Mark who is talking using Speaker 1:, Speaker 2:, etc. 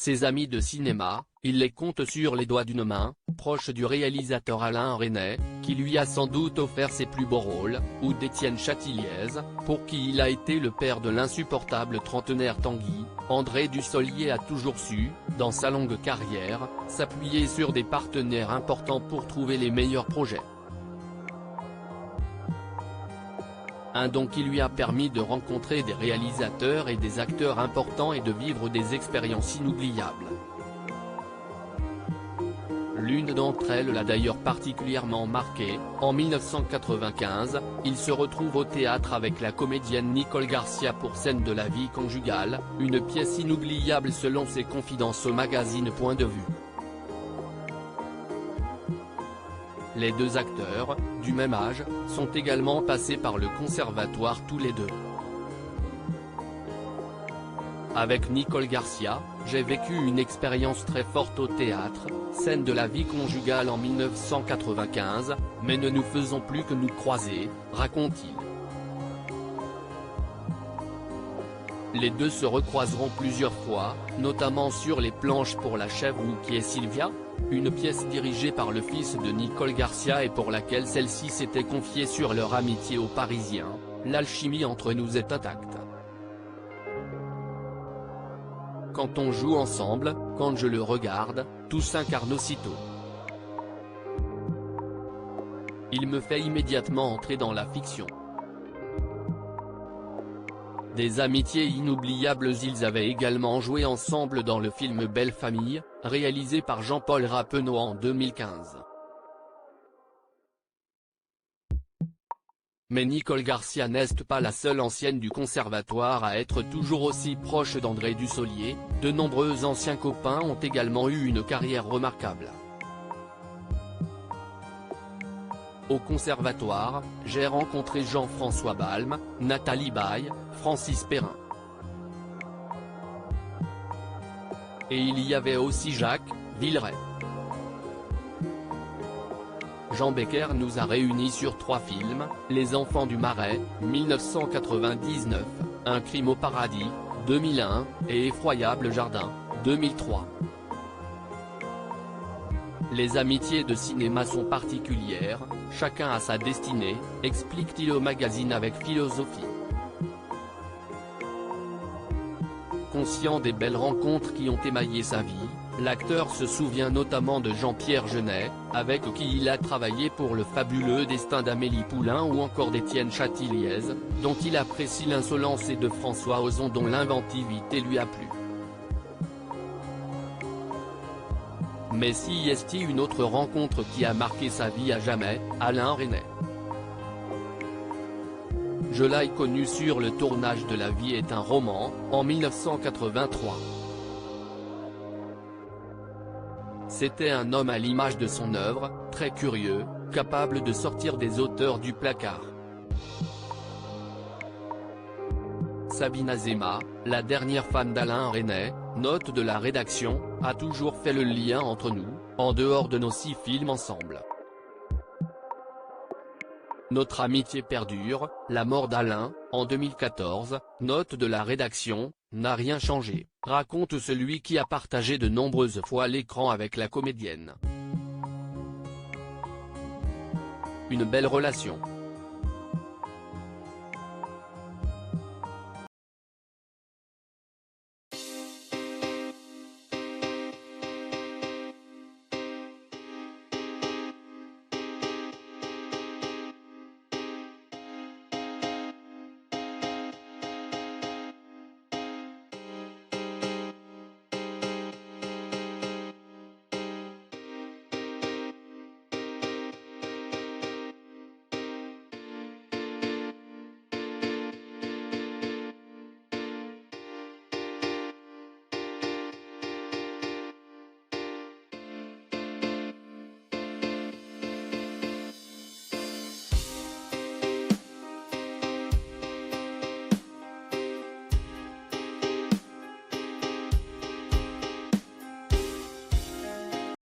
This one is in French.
Speaker 1: Ses amis de cinéma, il les compte sur les doigts d'une main, proche du réalisateur Alain Resnais, qui lui a sans doute offert ses plus beaux rôles, ou d'Étienne Châtilliez, pour qui il a été le père de l'insupportable trentenaire Tanguy. André Dussolier a toujours su, dans sa longue carrière, s'appuyer sur des partenaires importants pour trouver les meilleurs projets. Un don qui lui a permis de rencontrer des réalisateurs et des acteurs importants et de vivre des expériences inoubliables. L'une d'entre elles l'a d'ailleurs particulièrement marqué. En 1995, il se retrouve au théâtre avec la comédienne Nicole Garcia pour Scène de la vie conjugale, une pièce inoubliable selon ses confidences au magazine Point de vue. Les deux acteurs, du même âge, sont également passés par le conservatoire tous les deux. Avec Nicole Garcia, j'ai vécu une expérience très forte au théâtre, Scène de la vie conjugale en 1995, mais ne nous faisons plus que nous croiser, raconte-t-il. Les deux se recroiseront plusieurs fois, notamment sur les planches pour La chèvre ou Qui est Sylvia, une pièce dirigée par le fils de Nicole Garcia et pour laquelle celle-ci s'était confiée sur leur amitié aux Parisiens. L'alchimie entre nous est intacte. Quand on joue ensemble, quand je le regarde, tout s'incarne aussitôt. Il me fait immédiatement entrer dans la fiction. Des amitiés inoubliables. Ils avaient également joué ensemble dans le film Belle Famille, réalisé par Jean-Paul Rappeneau en 2015. Mais Nicole Garcia n'est pas la seule ancienne du conservatoire à être toujours aussi proche d'André Dussolier. De nombreux anciens copains ont également eu une carrière remarquable. Au conservatoire, j'ai rencontré Jean-François Balme, Nathalie Baye, Francis Perrin. Et il y avait aussi Jacques Villeray. Jean Becker nous a réunis sur 3 films, Les Enfants du Marais, 1999, Un crime au paradis, 2001, et Effroyable jardin, 2003. Les amitiés de cinéma sont particulières, chacun a sa destinée, explique-t-il au magazine avec philosophie. Conscient des belles rencontres qui ont émaillé sa vie, l'acteur se souvient notamment de Jean-Pierre Jeunet, avec qui il a travaillé pour Le fabuleux destin d'Amélie Poulain ou encore d'Étienne Châtilliez, dont il apprécie l'insolence, et de François Ozon dont l'inventivité lui a plu. Mais si est une autre rencontre qui a marqué sa vie à jamais, Alain Resnais. Je l'ai connu sur le tournage de La vie est un roman, en 1983. C'était un homme à l'image de son œuvre, très curieux, capable de sortir des auteurs du placard. Sabine Azéma, la dernière femme d'Alain Resnais, note de la rédaction, a toujours fait le lien entre nous, en dehors de nos 6 films ensemble. Notre amitié perdure. La mort d'Alain, en 2014, note de la rédaction, n'a rien changé, raconte celui qui a partagé de nombreuses fois l'écran avec la comédienne. Une belle relation.